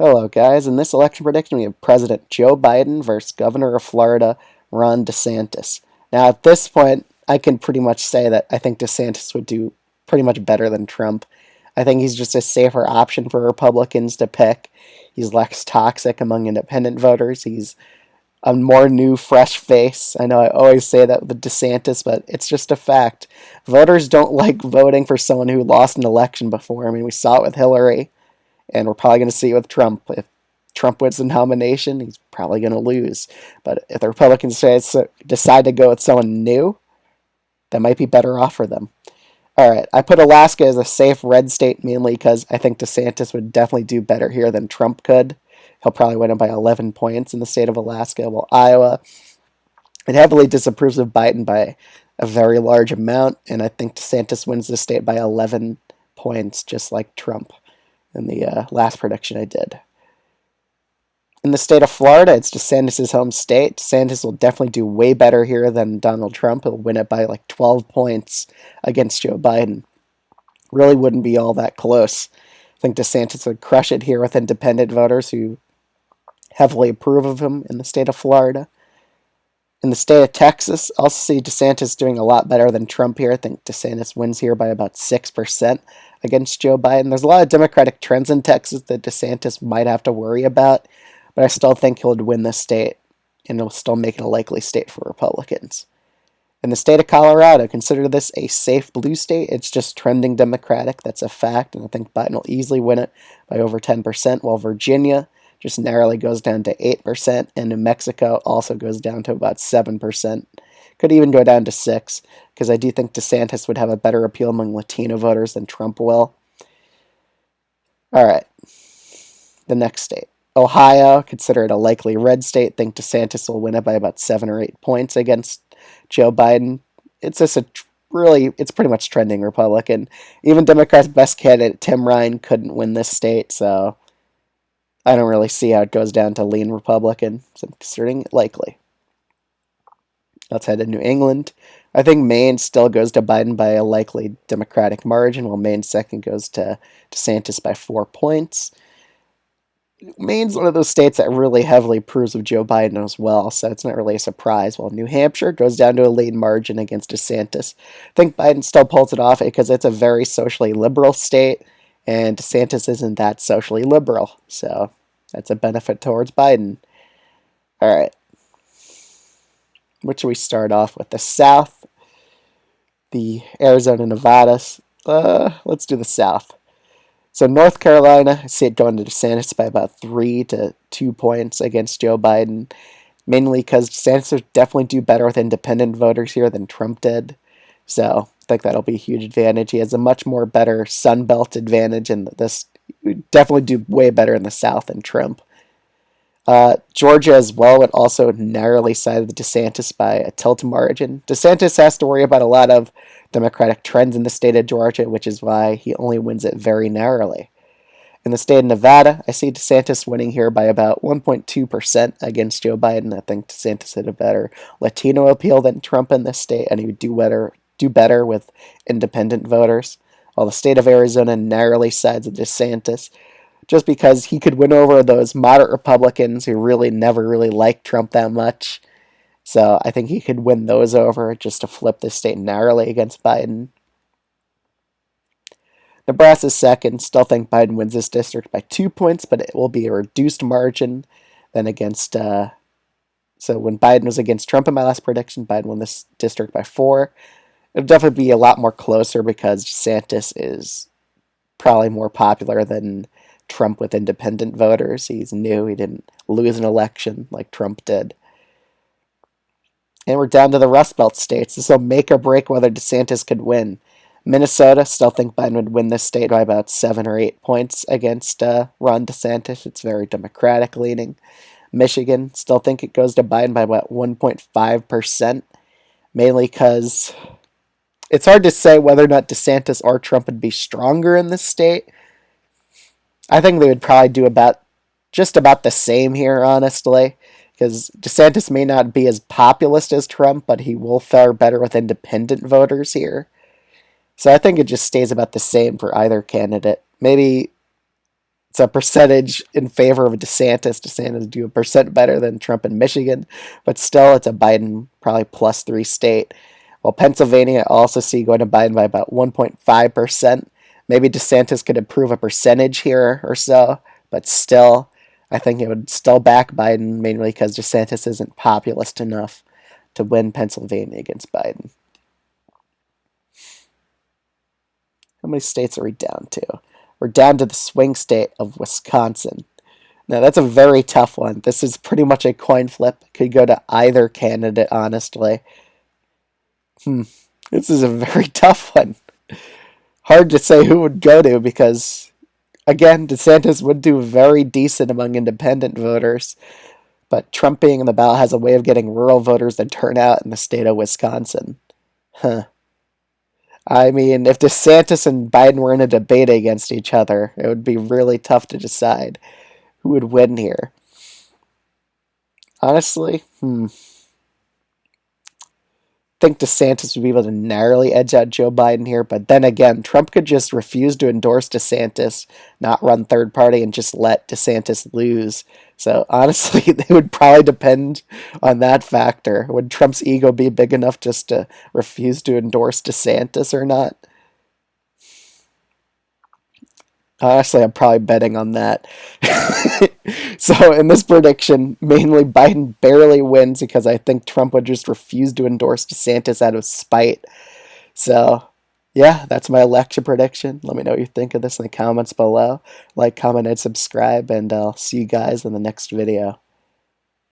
Hello, guys. In this election prediction, we have President Joe Biden versus Governor of Florida, Ron DeSantis. Now, at this point, I can pretty much say that I think DeSantis would do pretty much better than Trump. I think he's just a safer option for Republicans to pick. He's less toxic among independent voters. He's a more new, fresh face. I know I always say that with DeSantis, but it's just a fact. Voters don't like voting for someone who lost an election before. I mean, we saw it with Hillary and we're probably going to see it with Trump. If Trump wins the nomination, he's probably going to lose. But if the Republicans decide to go with someone new, that might be better off for them. All right, I put Alaska as a safe red state mainly because I think DeSantis would definitely do better here than Trump could. He'll probably win it by 11 points in the state of Alaska. Well, Iowa, it heavily disapproves of Biden by a very large amount, and I think DeSantis wins the state by 11 points, just like Trump in the last prediction I did. In the state of Florida, it's DeSantis' home state. DeSantis will definitely do way better here than Donald Trump. He'll win it by like 12 points against Joe Biden. Really wouldn't be all that close. I think DeSantis would crush it here with independent voters who heavily approve of him in the state of Florida. In the state of Texas, I also see DeSantis doing a lot better than Trump here. I think DeSantis wins here by about 6% against Joe Biden. There's a lot of Democratic trends in Texas that DeSantis might have to worry about, but I still think he'll win this state, and it'll still make it a likely state for Republicans. In the state of Colorado, consider this a safe blue state. It's just trending Democratic. That's a fact, and I think Biden will easily win it by over 10%, while Virginia just narrowly goes down to 8%, and New Mexico also goes down to about 7%. Could even go down to 6%, because I do think DeSantis would have a better appeal among Latino voters than Trump will. All right, the next state. Ohio, consider it a likely red state. Think DeSantis will win it by about 7 or 8 points against Joe Biden. It's just it's pretty much trending Republican. Even Democrats' best candidate, Tim Ryan, couldn't win this state, so I don't really see how it goes down to lean Republican, so I'm considering it likely. Let's head to New England. I think Maine still goes to Biden by a likely Democratic margin, while Maine's second goes to DeSantis by 4 points. Maine's one of those states that really heavily approves of Joe Biden as well, so it's not really a surprise. While New Hampshire goes down to a lean margin against DeSantis. I think Biden still pulls it off because it's a very socially liberal state, and DeSantis isn't that socially liberal, so that's a benefit towards Biden. All right. What should we start off with? The South, the Arizona, Nevada. Let's do the South. So North Carolina, I see it going to DeSantis by about 3 to 2 points against Joe Biden, mainly because DeSantis would definitely do better with independent voters here than Trump did. So I think that'll be a huge advantage. He has a much more better Sun Belt advantage, and this would definitely do way better in the South than Trump. Georgia as well would also narrowly side DeSantis by a tilt margin. DeSantis has to worry about a lot of Democratic trends in the state of Georgia, which is why he only wins it very narrowly. In the state of Nevada, I see DeSantis winning here by about 1.2% against Joe Biden. I think DeSantis had a better Latino appeal than Trump in this state, and he would do better with independent voters. While the state of Arizona narrowly sides with DeSantis, just because he could win over those moderate Republicans who really never really liked Trump that much. So I think he could win those over just to flip this state narrowly against Biden. Nebraska's second. Still think Biden wins this district by 2 points, but it will be a reduced margin than against. So when Biden was against Trump in my last prediction, Biden won this district by 4. It'll definitely be a lot more closer because DeSantis is probably more popular than Trump with independent voters. He's new. He didn't lose an election like Trump did. And we're down to the Rust Belt states. This will make or break whether DeSantis could win. Minnesota, still think Biden would win this state by about 7 or 8 points against Ron DeSantis. It's very Democratic leaning. Michigan, still think it goes to Biden by about 1.5%, mainly because it's hard to say whether or not DeSantis or Trump would be stronger in this state. I think they would probably do just about the same here, honestly, because DeSantis may not be as populist as Trump, but he will fare better with independent voters here. So I think it just stays about the same for either candidate. Maybe it's a percentage in favor of DeSantis. DeSantis do a percent better than Trump in Michigan, but still, it's a Biden probably +3 state. Well, Pennsylvania, I also see going to Biden by about 1.5%. Maybe DeSantis could improve a percentage here or so, but still, I think it would still back Biden, mainly because DeSantis isn't populist enough to win Pennsylvania against Biden. How many states are we down to? We're down to the swing state of Wisconsin. Now, that's a very tough one. This is pretty much a coin flip. Could go to either candidate, honestly. This is a very tough one. Hard to say who would go to because, again, DeSantis would do very decent among independent voters, but Trump being in the ballot has a way of getting rural voters to turn out in the state of Wisconsin. I mean, if DeSantis and Biden were in a debate against each other, it would be really tough to decide who would win here. Honestly, think DeSantis would be able to narrowly edge out Joe Biden here, but then again, Trump could just refuse to endorse DeSantis, not run third party, and just let DeSantis lose. So honestly, it would probably depend on that factor. Would Trump's ego be big enough just to refuse to endorse DeSantis or not? Honestly, I'm probably betting on that. So in this prediction, mainly Biden barely wins because I think Trump would just refuse to endorse DeSantis out of spite. So yeah, that's my election prediction. Let me know what you think of this in the comments below. Like, comment, and subscribe, and I'll see you guys in the next video.